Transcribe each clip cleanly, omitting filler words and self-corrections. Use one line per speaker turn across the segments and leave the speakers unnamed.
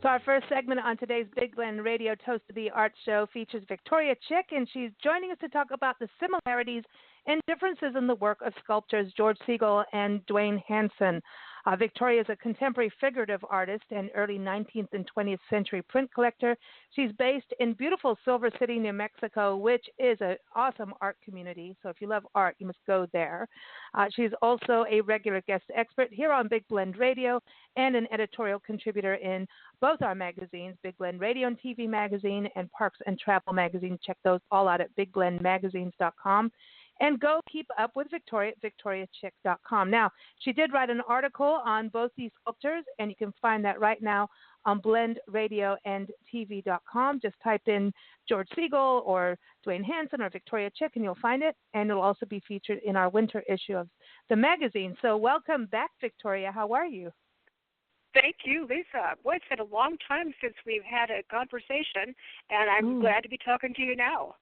So our first segment on today's Big Blend Radio Toast of the Art Show features Victoria Chick, and she's joining us to talk about the similarities and differences in the work of sculptors George-Segal and Duane-Hanson. Victoria is a contemporary figurative artist and early 19th and 20th century print collector. She's based in beautiful Silver City, New Mexico, which is an awesome art community. So if you love art, you must go there. She's also a regular guest expert here on Big Blend Radio and an editorial contributor in both our magazines, Big Blend Radio and TV Magazine and Parks and Travel Magazine. Check those all out at bigblendmagazines.com. And go keep up with Victoria at victoriachick.com. Now, she did write an article on both these sculptors, and you can find that right now on blendradioandtv.com. Just type in George-Segal or Duane-Hanson or Victoria Chick, and you'll find it. And it'll also be featured in our winter issue of the magazine. So welcome back, Victoria. How are you?
Thank you, Lisa. Boy, it's been a long time since we've had a conversation, and I'm glad to be talking to you now.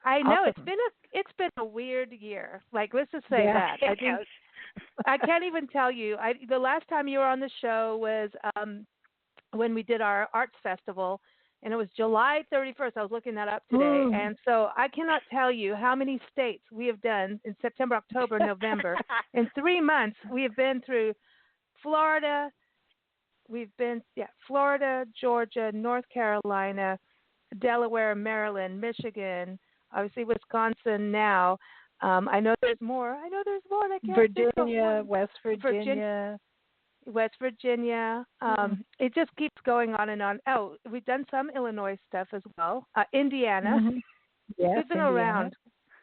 I know.
Awesome.
It's been a weird year. Like, let's just say that. I can't even tell you. The last time you were on the show was when we did our arts festival, and it was July 31st. I was looking that up today, and so I cannot tell you how many states we have done in September, October, November. In 3 months, we have been through Florida. We've been Florida, Georgia, North Carolina, Delaware, Maryland, Michigan. Obviously, Wisconsin now. I know there's more. And I can't
Virginia, West Virginia.
It just keeps going on and on. Oh, we've done some Illinois stuff as well. Indiana.
Mm-hmm. Yes,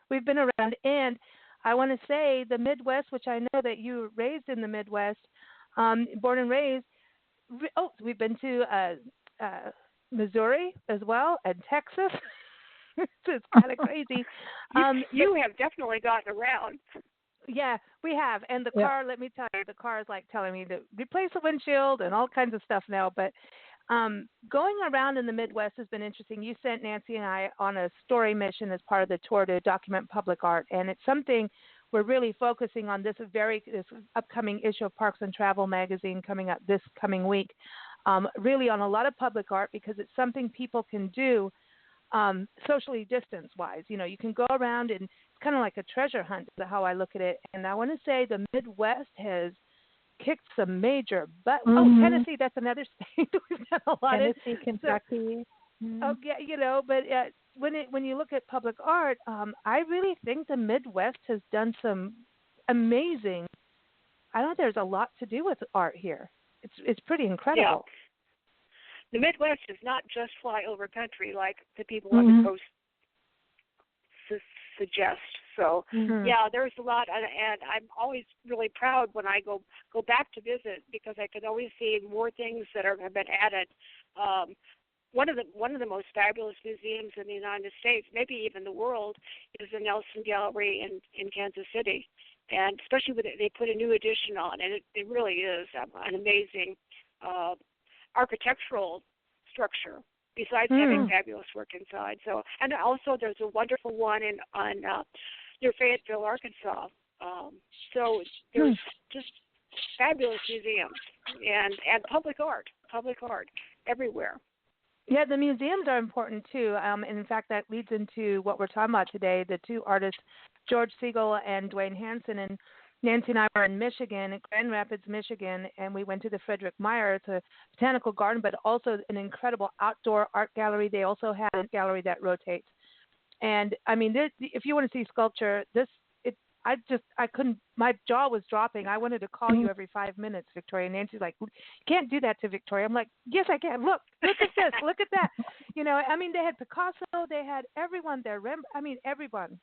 we've been around. And I want to say the Midwest, which I know that you were raised in the Midwest, born and raised. Oh, we've been to Missouri as well, and Texas. It's kind of crazy.
You have definitely gotten around.
Yeah, we have. And the car, let me tell you, the car is like telling me to replace the windshield and all kinds of stuff now. But going around in the Midwest has been interesting. You sent Nancy and I on a story mission as part of the tour to document public art. And it's something we're really focusing on this upcoming issue of Parks and Travel magazine coming up this coming week, really on a lot of public art because it's something people can do socially distance-wise. You know, you can go around and it's kind of like a treasure hunt is how I look at it. And I want to say the Midwest has kicked some major butt. Oh, Tennessee, that's another state. We've done a lot
Tennessee, Kentucky.
Oh, yeah, you know, but when you look at public art, I really think the Midwest has done some amazing. I know there's a lot to do with art here. It's pretty incredible.
Yeah. The Midwest is not just flyover country like the people on the coast suggest. So, yeah, there's a lot, and I'm always really proud when I go back to visit because I can always see more things that have been added. One of the most fabulous museums in the United States, maybe even the world, is the Nelson Gallery in Kansas City, and especially when they put a new addition on, and it really is an amazing architectural structure. Besides having fabulous work inside, so and also there's a wonderful one near Fayetteville, Arkansas. So there's just fabulous museums and public art everywhere.
Yeah, the museums are important too, and in fact that leads into what we're talking about today. The two artists, George-Segal and Duane-Hanson, and Nancy and I were in Michigan, Grand Rapids, Michigan, and we went to the Frederick Meyer. It's a botanical garden, but also an incredible outdoor art gallery. They also have a gallery that rotates. And, I mean, if you want to see sculpture, I couldn't, my jaw was dropping. I wanted to call you every 5 minutes, Victoria. And Nancy's like, you can't do that to Victoria. I'm like, yes, I can. Look at this, look at that. You know, I mean, they had Picasso, they had everyone there. Everyone.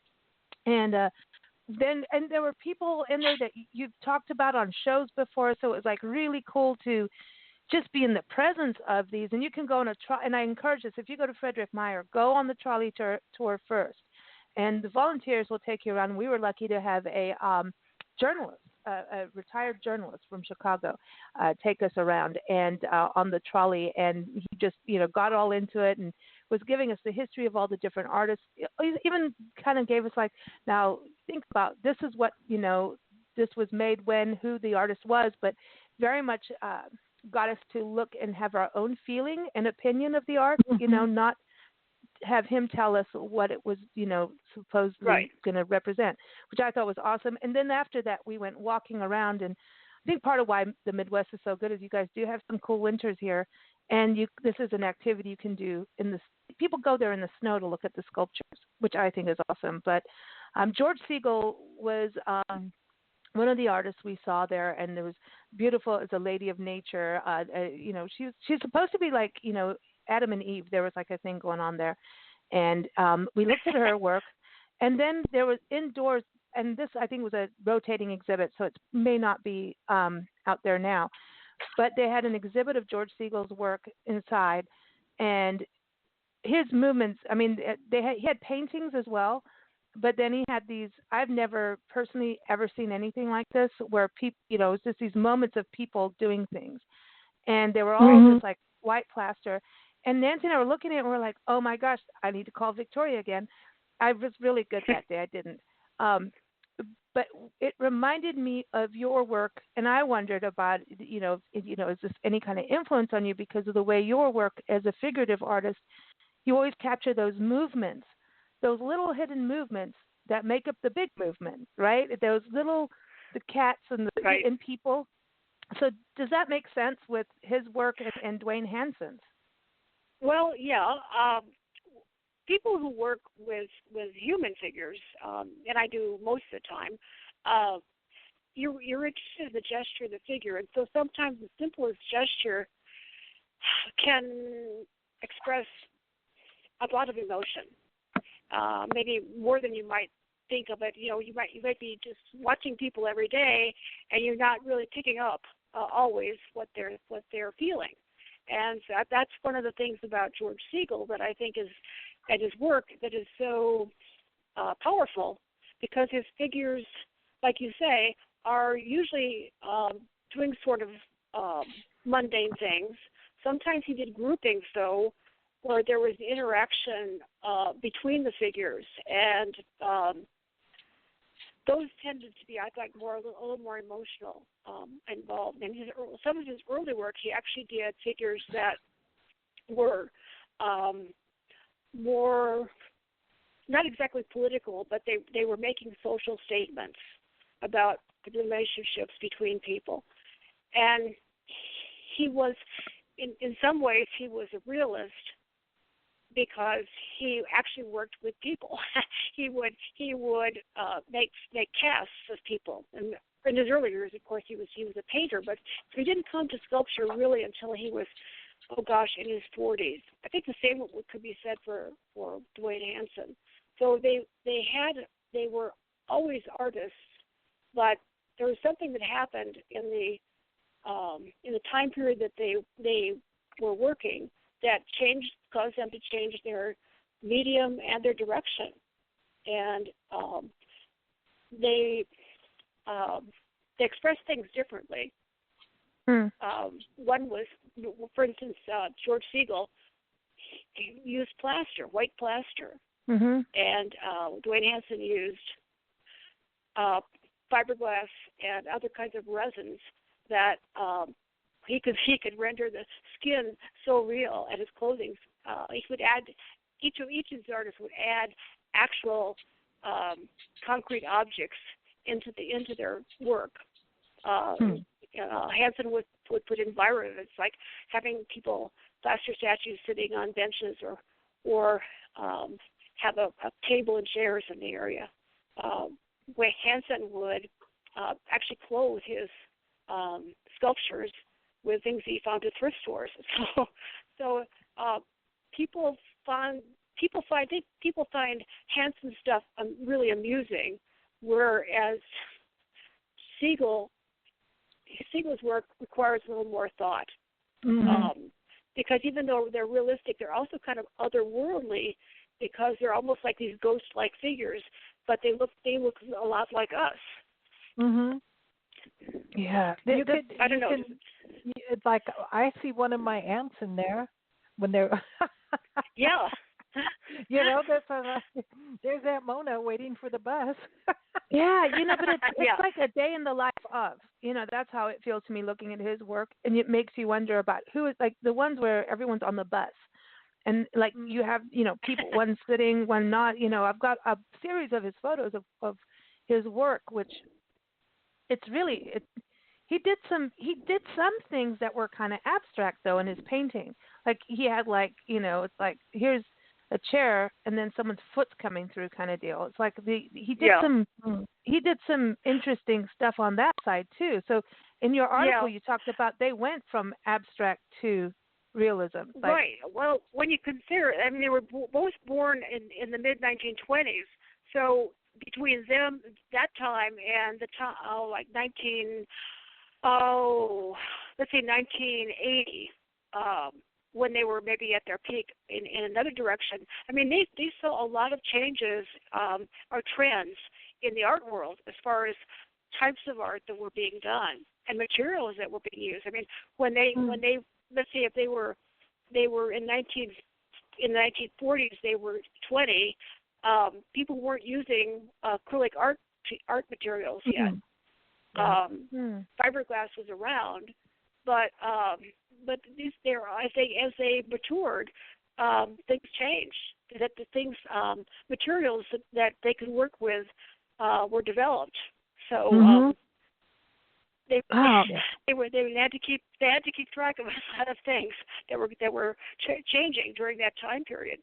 And, then there were people in there that you've talked about on shows before, so it was like really cool to just be in the presence of these. And you can go on and I encourage this, if you go to Frederick Meyer, go on the trolley tour first, and the volunteers will take you around. We were lucky to have a journalist, a retired journalist from Chicago, take us around and on the trolley, and he just got all into it and was giving us the history of all the different artists. He even kind of gave us like, now think about this is what this was made when, who the artist was, but very much got us to look and have our own feeling and opinion of the art,
Mm-hmm.
not have him tell us what it was, supposedly going to represent, which I thought was awesome. And then after that, we went walking around, and I think part of why the Midwest is so good is you guys do have some cool winters here, and this is an activity you can do in the. People go there in the snow to look at the sculptures, which I think is awesome. But George-Segal was one of the artists we saw there, and it was beautiful as a lady of nature. She's supposed to be like, Adam and Eve. There was like a thing going on there, and we looked at her work, and then there was indoors, and this I think was a rotating exhibit, so it may not be out there now, but they had an exhibit of George-Segal's work inside, and his movements. I mean, he had paintings as well, but then he had these. I've never personally ever seen anything like this, where people, it's just these moments of people doing things, and they were all just like white plaster. And Nancy and I were looking at it, and we're like, oh my gosh, I need to call Victoria again. I was really good that day. I didn't. But it reminded me of your work, and I wondered about, is this any kind of influence on you because of the way your work as a figurative artist, you always capture those movements, those little hidden movements that make up the big movement, right? Those little, the cats and and people. So does that make sense with his work and Duane-Hanson's?
Well, yeah. People who work with human figures, and I do most of the time, you're interested in the gesture of the figure, and so sometimes the simplest gesture can express a lot of emotion, maybe more than you might think of it. You might be just watching people every day, and you're not really picking up always what they're feeling. And so that's one of the things about George-Segal that I think is at his work that is so powerful, because his figures, like you say, are usually doing sort of mundane things. Sometimes he did groupings, though, where there was interaction between the figures, and those tended to be, I thought, a little more emotional involved. And some of his early work, he actually did figures that were more, not exactly political, but they were making social statements about the relationships between people. And he was, in some ways, he was a realist, because he actually worked with people. he would make casts of people. And in his early years, of course, he was a painter, but he didn't come to sculpture really until he was, in his 40s. I think the same could be said for Duane-Hanson. So they were always artists, but there was something that happened in the time period that they were working that caused them to change their medium and their direction, and they expressed things differently. One was, for instance, George-Segal used plaster, white plaster, and Duane-Hanson used fiberglass and other kinds of resins that he could render the skin so real, and his clothing. He would add, each of his artists would add actual concrete objects into their work. Hanson would put environments, like having plaster statues sitting on benches, or have a table and chairs in the area. Where Hanson would actually clothe his sculptures with things he found at thrift stores. So people find Hanson stuff really amusing, whereas Segal's work requires a little more thought. Because even though they're realistic, they're also kind of otherworldly, because they're almost like these ghost-like figures, but they look a lot like us.
Yeah,
I don't know.
It's like I see one of my aunts in there when they're.
Yeah.
You know, there's that Mona waiting for the bus.
Yeah, but it's
Yeah.
like a day in the life of. That's how it feels to me looking at his work, and it makes you wonder about who is like the ones where everyone's on the bus, and like you have people, one sitting, one not. I've got a series of his photos of his work, which it's really he did some things that were kind of abstract though in his painting. Like he had it's like here's a chair and then someone's foot's coming through kind of deal. It's like he did some interesting stuff on that side too. So in your article you talked about they went from abstract to realism.
Right. Well, when you consider, I mean, they were both born in the mid 1920s. So between them that time and the time let's say 1980, when they were maybe at their peak in another direction. I mean, they saw a lot of changes or trends in the art world as far as types of art that were being done and materials that were being used. I mean, when they let's say if they were in the 1940s, they were 20. People weren't using acrylic art materials yet. Fiberglass was around, but as they matured, things changed. That the things materials that they could work with were developed. So they had to keep track of a lot of things that were changing during that time period.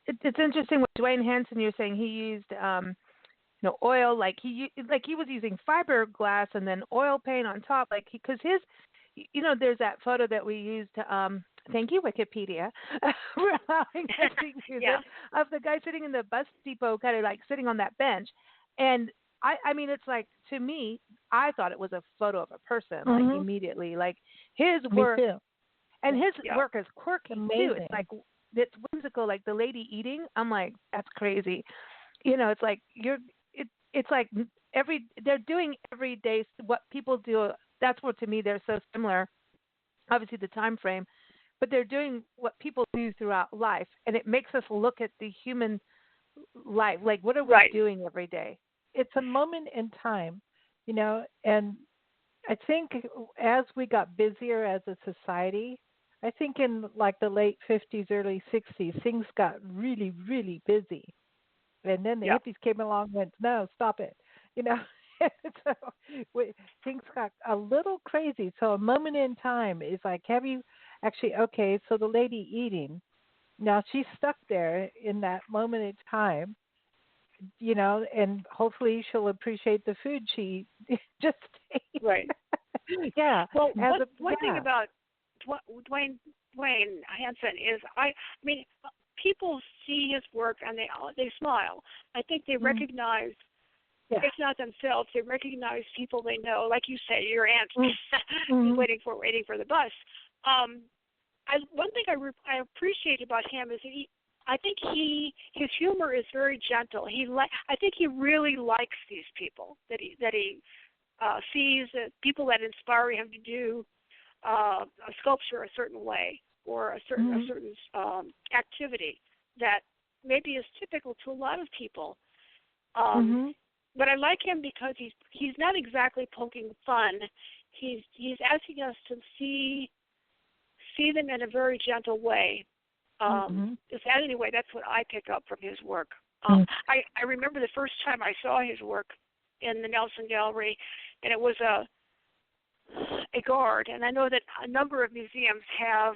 It's interesting with Duane-Hanson. You're saying he used oil, like he was using fiberglass and then oil paint on top, because his there's that photo that we used to thank you Wikipedia for allowing us to use it, of the guy sitting in the bus depot kind of like sitting on that bench. And I mean it's like, to me, I thought it was a photo of a person, like immediately, like his work. Me too. And his work is quirky too. It's like, it's whimsical, like the lady eating. I'm like, that's crazy. It's like it's like they're doing every day what people do. That's what, to me, they're so similar. Obviously, the time frame, but they're doing what people do throughout life, and it makes us look at the human life. Like, what are we doing every day?
It's a moment in time, and I think as we got busier as a society, I think in like the late 50s, early 60s, things got really, really busy. And then the hippies came along and went, no, stop it. So things got a little crazy. So a moment in time is like, have you actually, okay, so the lady eating, now she's stuck there in that moment in time, and hopefully she'll appreciate the food she just ate.
Right.
Yeah.
Well, one thing about Duane-Hanson is, I mean, people see his work and they smile. I think they recognize, if not themselves, they recognize people they know. Like you say, your aunt waiting for the bus. One thing I appreciate about him is I think his humor is very gentle. I think he really likes these people that he sees, people that inspire him to do a sculpture a certain way, or a certain activity that maybe is typical to a lot of people. But I like him because he's not exactly poking fun. He's asking us to see them in a very gentle way. Anyway, that's what I pick up from his work. I remember the first time I saw his work in the Nelson Gallery, and it was a guard. And I know that a number of museums have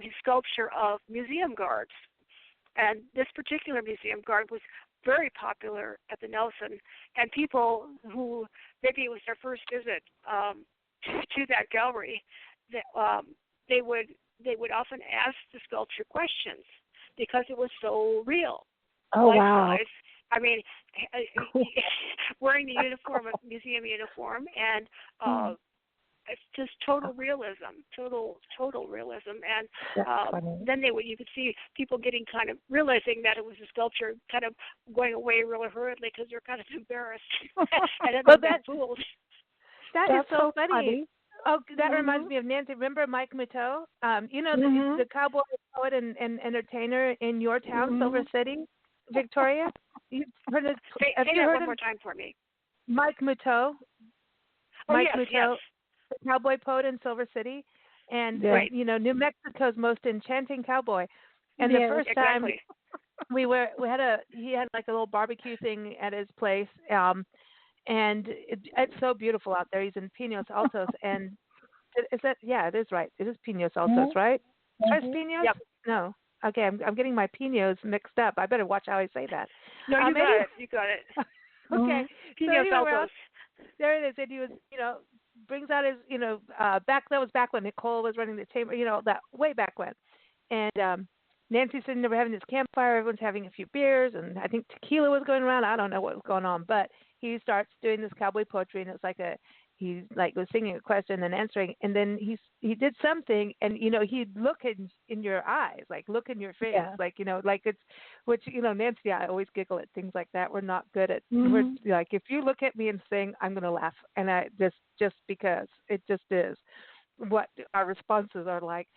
his sculpture of museum guards. And this particular museum guard was very popular at the Nelson, and people who maybe it was their first visit to that gallery, they would often ask the sculpture questions because it was so real.
Oh, wow.
I mean, wearing the museum uniform, and it's just total realism, total realism. And then you could see people getting kind of realizing that it was a sculpture, kind of going away really hurriedly because they're kind of embarrassed and then they're fooled.
That is so funny. Oh, that reminds me of Nancy. Remember Mike Mateau? The cowboy poet and entertainer in your town, Silver City, Victoria. You've heard of,
say that one more time for me.
Mike Mateau.
Yes.
The cowboy poet in Silver City, and New Mexico's most enchanting cowboy. And the first time he had like a little barbecue thing at his place, and it's so beautiful out there. He's in Pinos Altos, and it is right. It is Pinos Altos, right? Tres Pinos?
Yep.
No. Okay, I'm getting my Pinos mixed up. I better watch how I say that.
No, you got it. You got it.
Okay.
Pinos Altos.
There it is. And he was, brings out his, that was back when Nicole was running the chamber, that way back when. And Nancy's sitting there having this campfire. Everyone's having a few beers, and I think tequila was going around. I don't know what was going on, but he starts doing this cowboy poetry, and it's like he was singing a question and answering, and then he did something, and he'd look in your eyes, like look in your face, like like it's, which Nancy and I always giggle at things like that. We're not good at we're like, if you look at me and sing, I'm gonna laugh, and I just because it just is what our responses are like.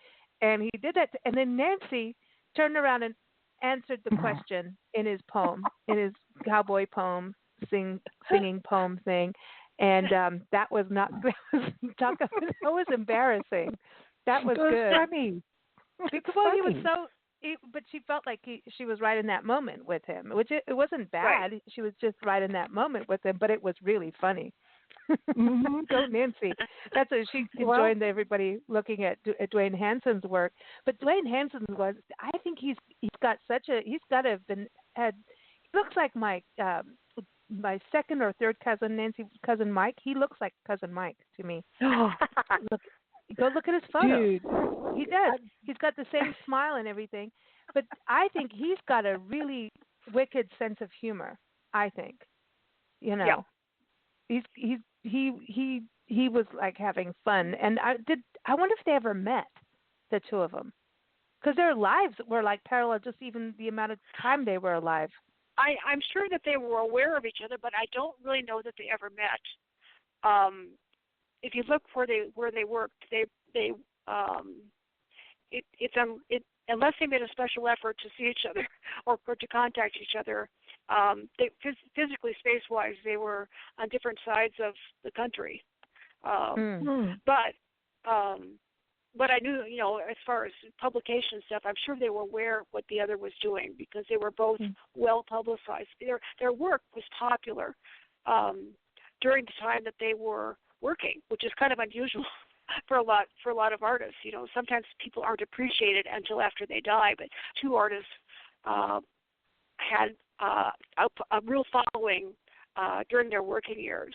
And he did that, and then Nancy turned around and answered the question in his poem, in his cowboy poem, singing poem thing. And that was embarrassing. That was good.
Funny.
Because he was but she felt like she was right in that moment with him, which it wasn't bad. Right. She was just right in that moment with him, but it was really funny. Go Nancy. That's what she joined everybody looking at Duane-Hanson's work. But Duane-Hanson I think he looks like my second or third cousin, Nancy's cousin Mike. He looks like cousin Mike to me. Go look at his photo. Dude. He does. He's got the same smile and everything. But I think he's got a really wicked sense of humor. I think,
Yeah.
He was like having fun, and I wonder if they ever met, the two of them, because their lives were like parallel, just even the amount of time they were alive.
I'm sure that they were aware of each other, but I don't really know that they ever met. If you look where they worked, unless they made a special effort to see each other or to contact each other, they physically, space-wise, they were on different sides of the country. But I knew, as far as publication stuff, I'm sure they were aware of what the other was doing because they were both well publicized. Their work was popular during the time that they were working, which is kind of unusual for a lot of artists. Sometimes people aren't appreciated until after they die. But two artists had a real following during their working years.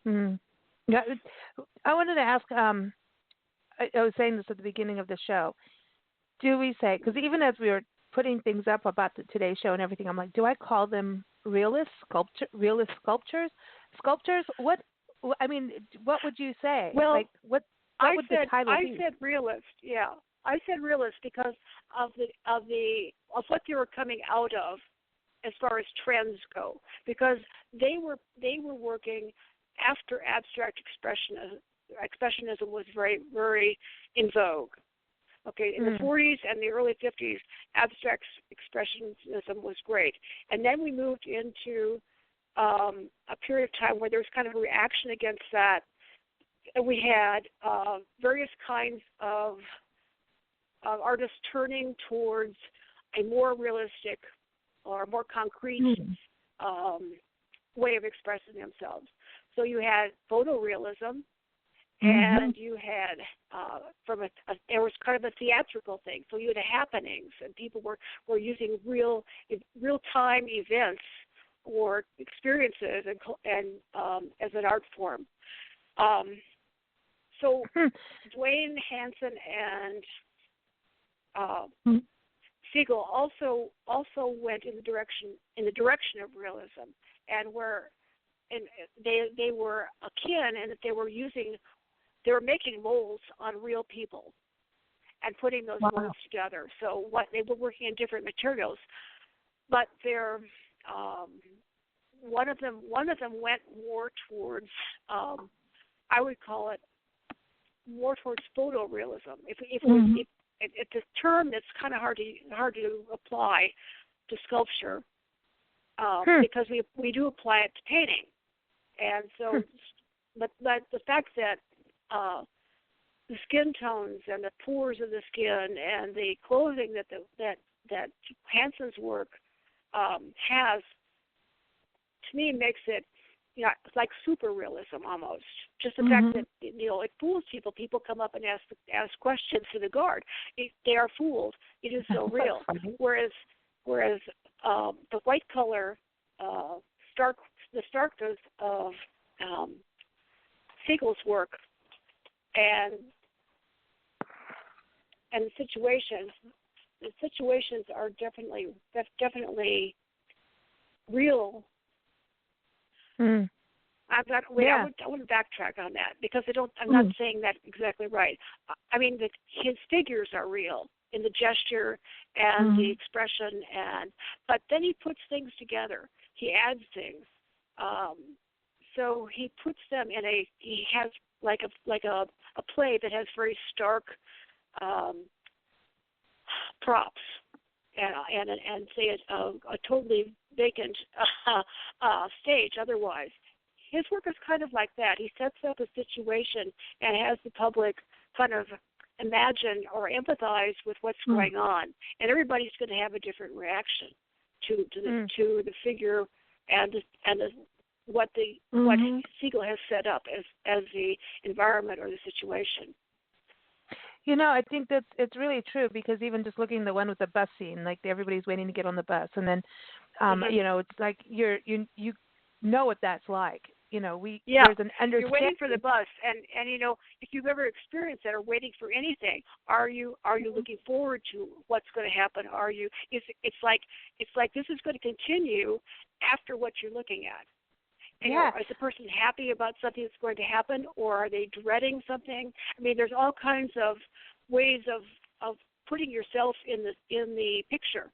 Yeah, I wanted to ask. I was saying this at the beginning of the show. Do we say, because even as we were putting things up about the Today Show and everything, I'm like, do I call them realist sculptures? What would you say?
Well,
like what would the title be?
I said realist. Yeah, I said realist because of what they were coming out of as far as trends go. Because they were working after abstract expressionism was very, very in vogue. Okay, in the 40s and the early 50s, abstract expressionism was great. And then we moved into a period of time where there was kind of a reaction against that. We had various kinds of artists turning towards a more realistic or more concrete way of expressing themselves. So you had photorealism, and you had there was kind of a theatrical thing. So you had happenings, and people were using real time events or experiences and as an art form. So Duane-Hanson and Segal also went in the direction of realism, and they were akin in that they were making molds on real people and putting those molds together. So they were working in different materials, but they're one of them went more towards I would call it more towards photorealism.
Mm-hmm.
It's a term that's kind of hard to apply to sculpture because we do apply it to painting, and so but the fact that the skin tones and the pores of the skin and the clothing that Hanson's work has, to me, makes it like super realism almost. Just the fact that it fools people. People come up and ask questions to the guard. They are fooled. It is so real. Whereas the white color, the starkness of Segal's work and the situations are definitely real. I wouldn't backtrack on that because I'm not saying that exactly right. I mean, his figures are real in the gesture and the expression, but then he puts things together. He adds things. So he puts them he has like a play that has very stark props and say a totally vacant stage otherwise. His work is kind of like that. He sets up a situation and has the public kind of imagine or empathize with what's going on, and everybody's going to have a different reaction to the figure and what Segal has set up as the environment or the situation.
I think it's really true because even just looking at the one with the bus scene, like everybody's waiting to get on the bus, and then it's like you know what that's like. There's an understanding.
You're waiting for the bus, and if you've ever experienced that or waiting for anything, are you looking forward to what's going to happen? It's like this is going to continue after what you're looking at. Is the person happy about something that's going to happen, or are they dreading something? I mean, there's all kinds of ways of putting yourself in the picture.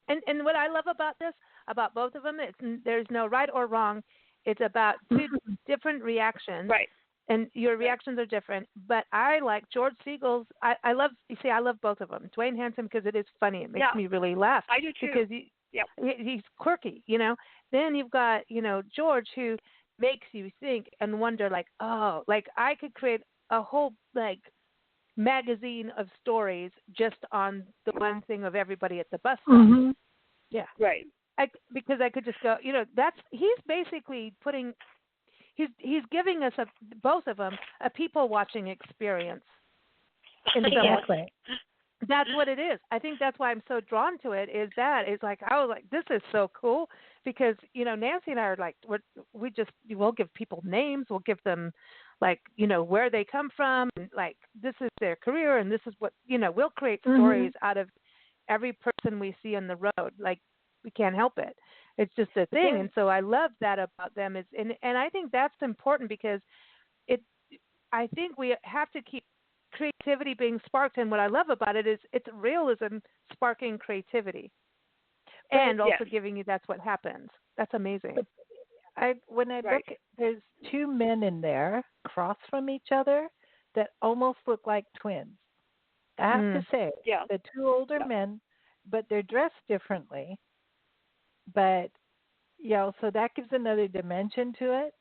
And what I love about both of them, there's no right or wrong. It's about two different reactions.
Right.
And your reactions are different. But I like George-Segal's. I love both of them. Duane-Hanson because it is funny. It makes me really laugh.
I do too.
Because he's quirky, Then you've got, George who makes you think and wonder like, oh, like I could create a whole like magazine of stories just on the one thing of everybody at the bus stop.
Yeah. Right.
Because I could just go, he's basically he's giving us both of them a people watching experience.
Exactly.
That's what it is. I think that's why I'm so drawn to it. It's like I was like, this is so cool because Nancy and I are like, we'll give people names, we'll give them like where they come from, and like this is their career, and this is what we'll create stories out of every person we see on the road. Like we can't help it. It's just a thing, and so I love that about them. And I think that's important because I think we have to keep creativity being sparked, and what I love about it is it's realism sparking creativity, and also giving you that's what happens. That's amazing.
When I look, there's two men in there across from each other that almost look like twins. I have to say, the two older men, but they're dressed differently. But so that gives another dimension to it.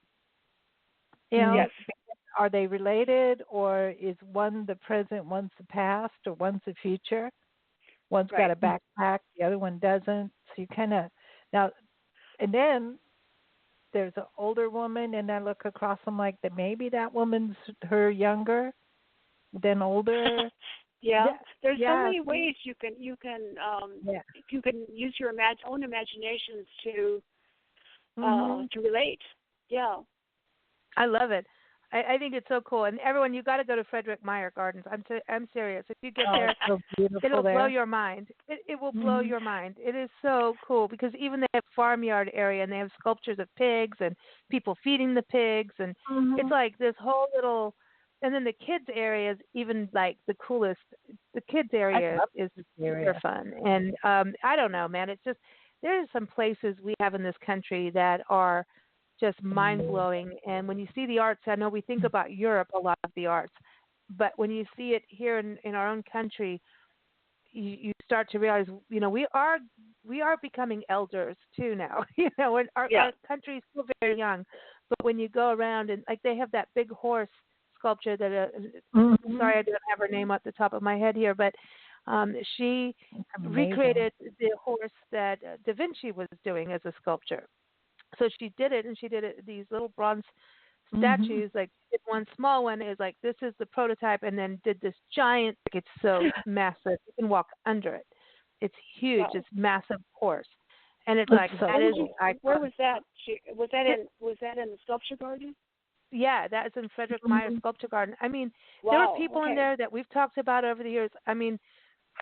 Are they related, or is one the present, one's the past, or one's the future? One's got a backpack, the other one doesn't. So you kind of now, and then there's an older woman, and I look across them like that. Maybe that woman's her younger, then older.
There's so many ways you can use your own imaginations to relate. Yeah,
I love it. I think it's so cool. And everyone, you got to go to Frederick Meyer Gardens. I'm serious. If you get there,
so
it'll blow your mind. It will blow your mind. It is so cool because even they have farmyard area and they have sculptures of pigs and people feeding the pigs. And it's like this whole little, and then the kids area is even like the coolest. The kids area is super fun. And I don't know, man. It's just, there's some places we have in this country that are just mind-blowing. And when you see the arts, I know we think about Europe, a lot of the arts. but when you see it here in our own country, you start to realize, we are becoming elders too now. And our country is still very young, but when you go around and like they have that big horse sculpture that sorry I don't have her name off the top of my head here, but she recreated the horse that Da Vinci was doing as a sculpture. So she did it, and she did it these little bronze statues. Like one small one is like, this is the prototype, and then did this giant. Like, it's so massive you can walk under it. It's huge.
Wow.
It's massive horse, and it's like
so
that is.
Where was that? Was that in the sculpture garden?
Yeah, that is in Frederick Meyer Sculpture Garden. I mean, there were people in there that we've talked about over the years. I mean,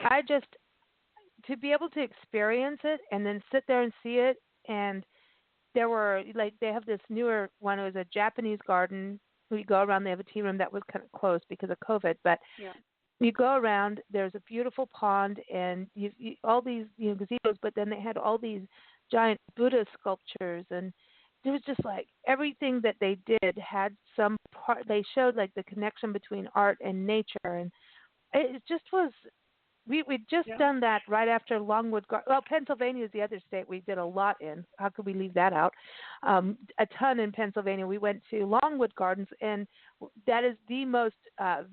to be able to experience it and then sit there and see it, and there were, like, they have this newer one. It was a Japanese garden. We go around, they have a tea room that was kind of closed because of COVID, but you go around, there's a beautiful pond, and you all these, gazebos, but then they had all these giant Buddha sculptures, and it was just like everything that they did had some part. They showed like the connection between art and nature, and it just was. We'd just done that right after Longwood Garden. Well, Pennsylvania is the other state we did a lot in. How could we leave that out? A ton in Pennsylvania. We went to Longwood Gardens, and that is the most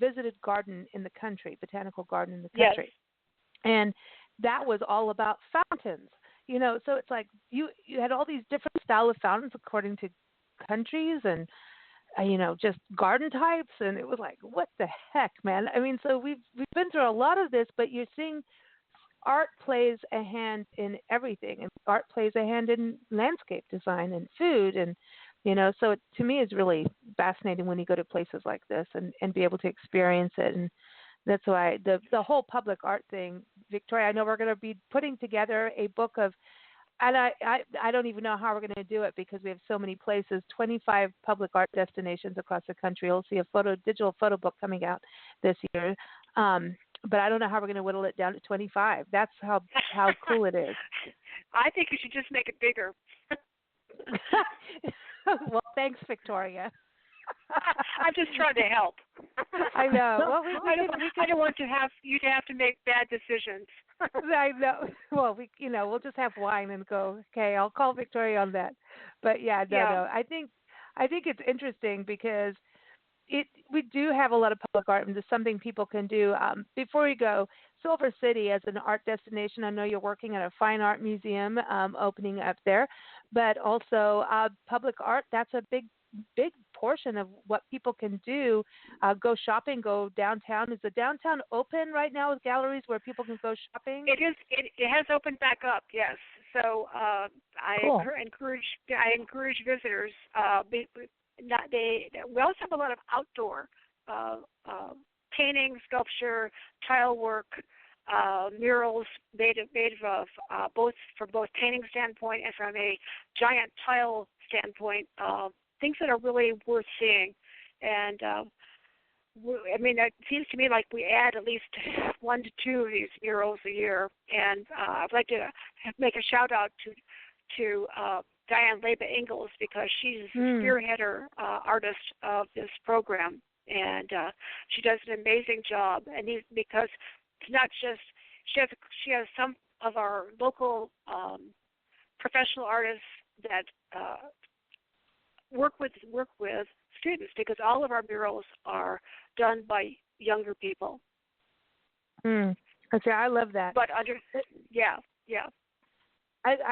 visited garden in the country, botanical garden in the country. Yes. And that was all about fountains. So it's like you had all these different style of fountains according to countries and just garden types, and it was like, what the heck, man? I mean, so we've been through a lot of this, but you're seeing art plays a hand in everything, and art plays a hand in landscape design and food, and so it, to me, is really fascinating when you go to places like this and be able to experience it. And that's why the whole public art thing, Victoria, I know we're going to be putting together a book of, and I don't even know how we're going to do it because we have so many places, 25 public art destinations across the country. You'll see a digital photo book coming out this year. But I don't know how we're going to whittle it down to 25. That's how cool it is.
I think you should just make it bigger.
Well, thanks, Victoria.
I'm just trying to help.
I know. Well,
I don't want you to have to make bad decisions.
I know. Well, we'll just have wine and go. Okay, I'll call Victoria on that. But no. I think it's interesting because we do have a lot of public art, and it's something people can do. Before we go, Silver City as an art destination, I know you're working at a fine art museum opening up there, but also public art. That's a big portion of what people can do. Go shopping, go downtown. Is the downtown open right now with galleries where people can go shopping?
It is. It has opened back up. Yes. So
Cool.
I encourage visitors. We also have a lot of outdoor painting, sculpture, tile work, murals made of both from both painting standpoint and from a giant tile standpoint. Things that are really worth seeing, and it seems to me like we add at least 1 to 2 of these murals a year. And I'd like to make a shout out to Diane Leba-Ingalls because she's the spearheader artist of this program, and she does an amazing job. And because it's not just she has some of our local professional artists that work with students, because all of our murals are done by younger people.
Okay, I love that.
But I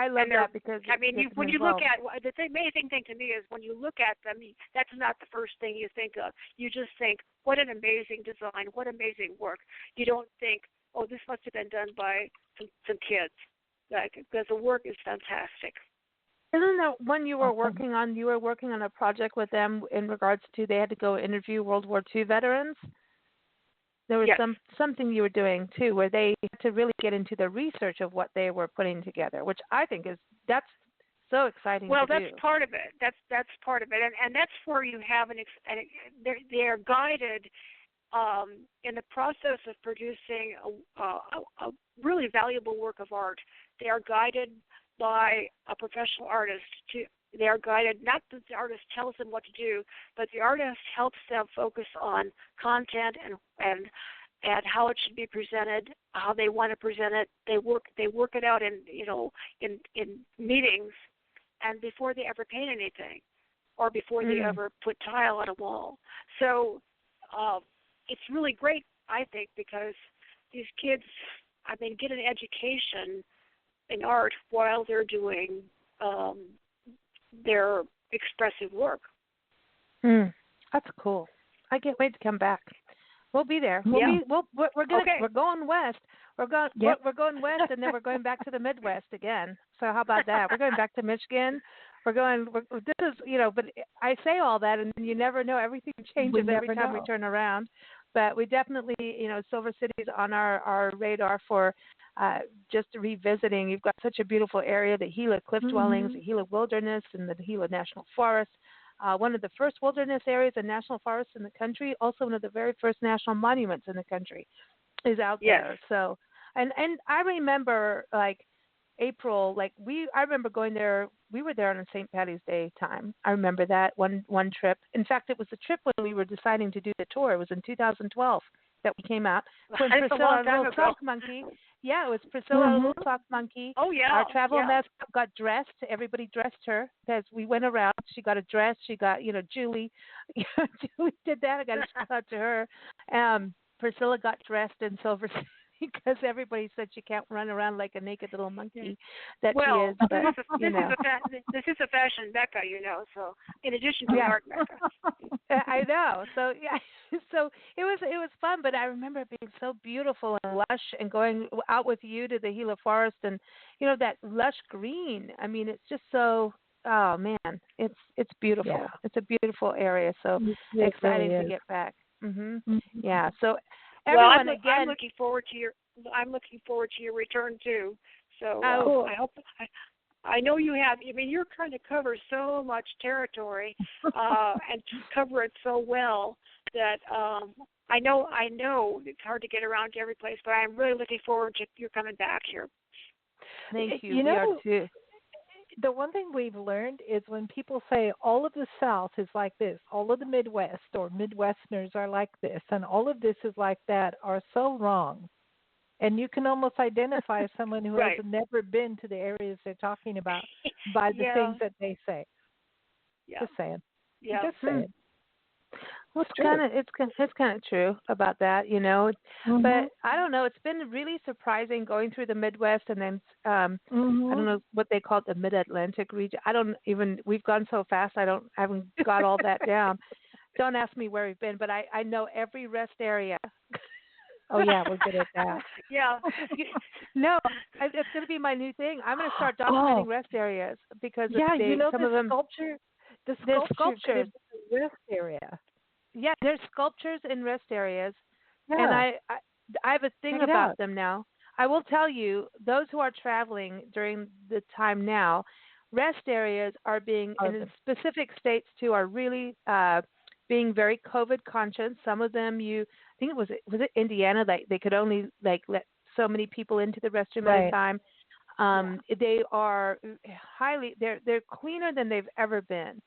love that because
when you look at the amazing thing to me is when you look at them, that's not the first thing you think of. You just think, what an amazing design, what amazing work. You don't think, oh, this must have been done by some kids, because the work is fantastic.
Isn't that one you were working on? You were working on a project with them in regards to they had to go interview World War II veterans. There was something you were doing too, where they had to really get into the research of what they were putting together, which I think that's so exciting.
Well,
to
that's
do.
part of it. That's part of it, and that's where you have they're guided in the process of producing a really valuable work of art. They are guided by a professional artist They are guided, not that the artist tells them what to do, but the artist helps them focus on content and how it should be presented, how they want to present it. They work it out in meetings, and before they ever paint anything, or before they ever put tile on a wall. So it's really great, I think, because these kids, get an education in art while they're doing their expressive work.
That's cool. I can't wait to come back. We'll be there. We're going west. We're going west, and then we're going back to the Midwest again. So how about that? We're going back to Michigan. But I say all that, and you never know. Everything changes every time we turn around. But we definitely, Silver City's on our radar for just revisiting. You've got such a beautiful area, the Gila Cliff Dwellings, the Gila Wilderness, and the Gila National Forest. One of the first wilderness areas and national forests in the country, also one of the very first national monuments in the country is out there. So, and I remember April, I remember going there. We were there on a St. Patty's Day time. I remember that one trip. In fact, it was the trip when we were deciding to do the tour. It was in 2012 that we came out. When Priscilla, a little sock monkey. Yeah, it was Priscilla, a little sock monkey.
Oh, yeah.
Our travel mascot got dressed. Everybody dressed her as we went around. She got a dress. She got, Julie. Julie did that. I got to shout out to her. Priscilla got dressed in Silver City because everybody said she can't run around like a naked little monkey that she is. But,
this is a fashion mecca, so in addition to an art mecca.
I know. So, so it was fun, but I remember it being so beautiful and lush and going out with you to the Gila Forest and, that lush green. It's just so, oh, man, it's beautiful. Yeah. It's a beautiful area, so exciting to get back. Yeah, so everyone,
I'm looking forward to your return too. So
cool.
I hope I know you have. You're trying to cover so much territory and cover it so well that I know it's hard to get around to every place, but I'm really looking forward to you coming back here.
Thank you. We are too.
The one thing we've learned is when people say all of the South is like this, all of the Midwest or Midwesterners are like this, and all of this is like that, are so wrong. And you can almost identify someone who has never been to the areas they're talking about by the things that they say.
Yeah.
Just saying.
Yeah.
Just saying.
Well, it's kind of true about that, But I don't know. It's been really surprising going through the Midwest and then I don't know what they call it, the Mid-Atlantic region. We've gone so fast. I haven't got all that down. Don't ask me where we've been, but I know every rest area.
Oh yeah, we're good at that.
Yeah.
No, it's going to be my new thing. I'm going to start documenting rest areas because some of them
the sculptures in the rest area.
Yeah, there's sculptures in rest areas, and I have a thing about them now. I will tell you, those who are traveling during the time now, rest areas are being, in specific states too, are really being very COVID conscious. Some of them, I think was it Indiana, they could only let so many people into the restroom at a time. They are they're cleaner than they've ever been.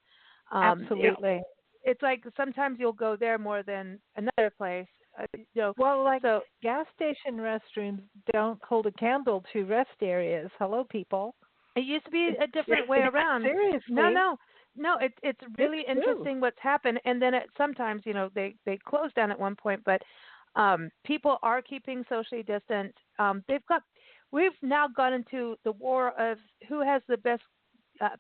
Absolutely.
It's like sometimes you'll go there more than another place.
Gas station restrooms don't hold a candle to rest areas. Hello, people.
It used to be a different way around.
Seriously.
No. It's really interesting what's happened. And then sometimes, they closed down at one point, but people are keeping socially distant. We've now gone into the war of who has the best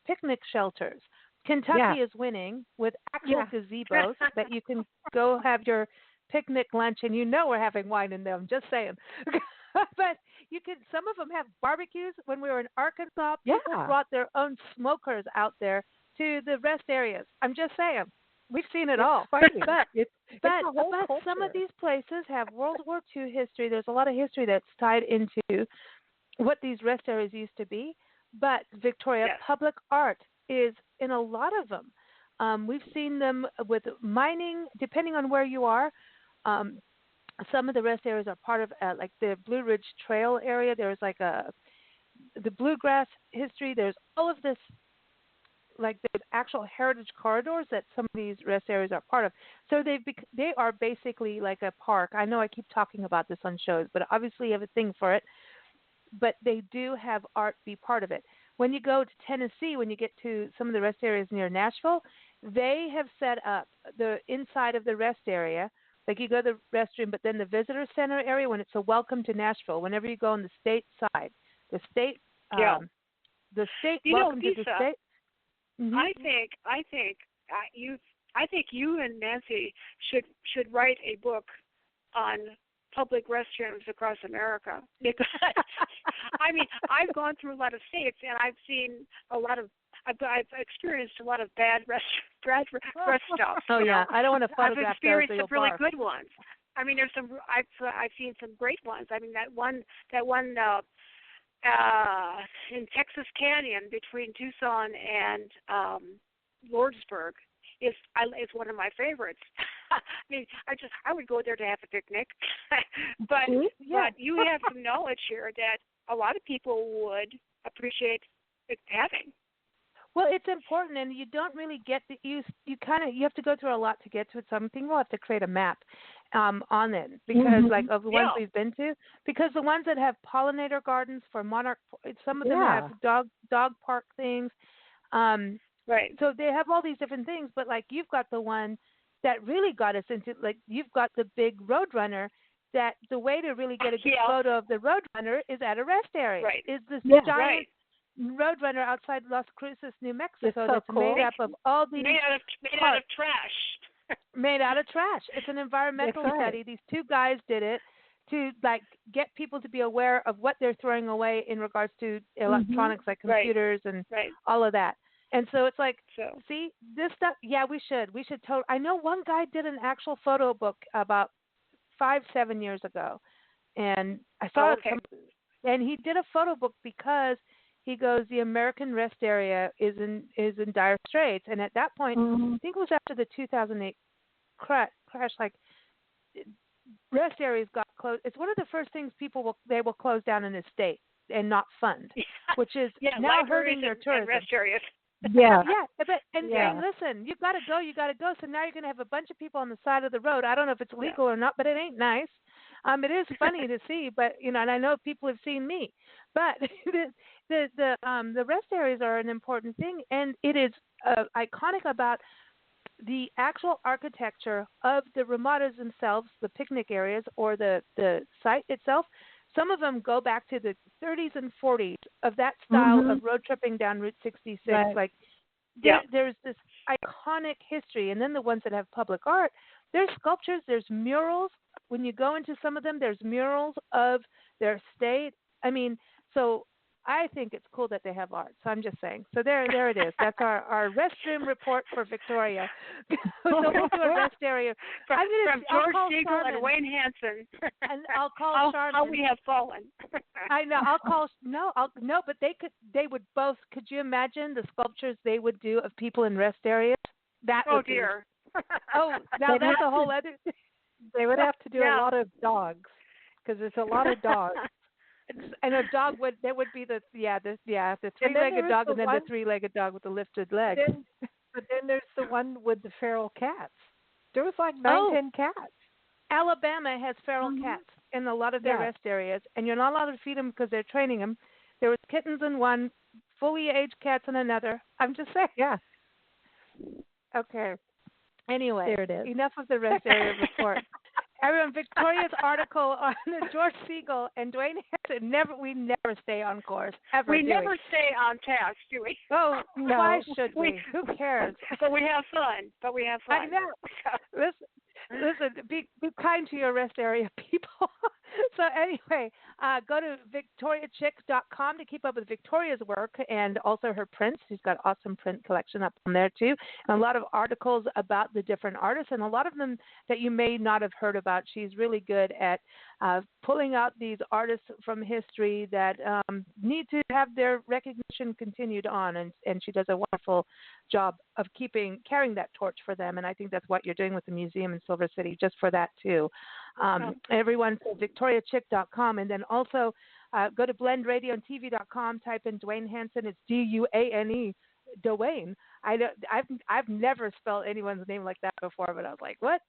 picnic shelters. Kentucky is winning with actual gazebos that you can go have your picnic lunch, and we're having wine in them. Just saying. But some of them have barbecues. When we were in Arkansas, people brought their own smokers out there to the rest areas. I'm just saying. We've seen it all.
But
some of these places have World War II history. There's a lot of history that's tied into what these rest areas used to be. But Victoria, public art is in a lot of them. We've seen them with mining, depending on where you are. Some of the rest areas are part of like the Blue Ridge Trail area. There's the bluegrass history. There's all of this like the actual heritage corridors that some of these rest areas are part of. So they are basically like a park. I know I keep talking about this on shows, but obviously you have a thing for it. But they do have art be part of it. When you go to Tennessee, when you get to some of the rest areas near Nashville, they have set up the inside of the rest area. Like you go to the restroom, but then the visitor center area, when it's a welcome to Nashville, whenever you go on the state side, the state welcome
Lisa,
to the state. Mm-hmm.
I think you and Nancy should write a book on public restrooms across America, because I mean, I've gone through a lot of states and I've seen a lot of I've experienced a lot of bad rest stops.
Oh yeah, I don't want to photograph
I've experienced
those.
some really good ones. I mean, there's some I've seen some great ones. I mean, that one in Texas Canyon between Tucson and Lordsburg is one of my favorites. I mean, I would go there to have a picnic, but you have some knowledge here that a lot of people would appreciate it having.
Well, it's important, and you don't really get you have to go through a lot to get to it. So I'm thinking we'll have to create a map on it, because like of the ones we've been to, because the ones that have pollinator gardens for monarch, some of them have dog park things.
Right.
So they have all these different things, but like you've got the one that really got us into, like you've got the big Roadrunner. That the way to really get a good photo of the Roadrunner is at a rest area.
Right.
Is this giant Roadrunner outside Las Cruces, New Mexico, that's
cool.
made up of all these
made out of trash.
Made out of trash. It's an environmental study. These two guys did it to like get people to be aware of what they're throwing away in regards to electronics like computers and all of that. And so it's like, see, this stuff, we should totally. I know one guy did an actual photo book about 5-7 years ago, and I saw and he did a photo book because he goes, the American rest area is in dire straits, and at that point, I think it was after the 2008 crash, like rest areas got closed. It's one of the first things they will close down in a state and not fund, which is now hurting their tourism.
Rest areas.
And listen, you got to go. So now you're going to have a bunch of people on the side of the road. I don't know if it's legal or not, but it ain't nice. It is funny to see, but and I know people have seen me. But the rest areas are an important thing, and it is iconic about the actual architecture of the ramadas themselves, the picnic areas or the site itself. Some of them go back to the 30s and 40s of that style of road tripping down Route 66. Like there's this iconic history. And then the ones that have public art, there's sculptures, there's murals. When you go into some of them, there's murals of their state. I mean, so I think it's cool that they have art. So I'm just saying. So there it is. That's our restroom report for Victoria. So we'll do a rest area.
From George-Segal and Duane-Hanson.
And I'll call Charlotte.
How we have fallen.
I know. But they would both. Could you imagine the sculptures they would do of people in rest areas? That would
dear.
Now that's a whole other.
They would have to do a lot of dogs, because there's a lot of dogs.
And a dog would be the three-legged dog, and then the three-legged dog with the lifted leg.
But then there's the one with the feral cats. There was like 9-10 cats.
Alabama has feral cats in a lot of their rest areas, and you're not allowed to feed them because they're training them. There was kittens in one, fully aged cats in another. I'm just saying.
Yeah.
Okay. Anyway,
there it is.
Enough of the rest area report. Everyone, Victoria's article on the George-Segal and Duane-Hanson, we never stay on course. Ever.
We never stay on task, do we?
Oh, no. Why should we? Who cares?
But we have fun.
I know. Listen, be kind to your rest area people. So anyway, go to victoriachick.com to keep up with Victoria's work and also her prints. She's got an awesome print collection up on there too, and a lot of articles about the different artists, and a lot of them that you may not have heard about. She's really good at pulling out these artists from history that need to have their recognition continued on, and she does a wonderful job of carrying that torch for them, and I think that's what you're doing with the museum in Silver City, just for that too. Everyone, victoriachick.com, and then also go to blendradioandtv.com, type in Duane-Hanson, it's Duane, Duane. I've never spelled anyone's name like that before, but I was like, what?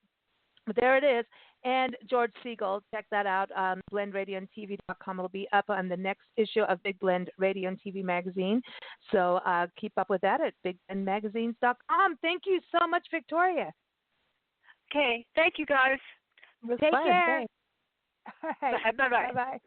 But there it is. And George Segal, check that out. BlendRadioandTV.com. It'll be up on the next issue of Big Blend Radio and TV magazine. So keep up with that at BigBlendMagazines.com. Thank you so much, Victoria.
Okay. Thank you, guys.
Take care.
All right.
Bye-bye.
Bye-bye.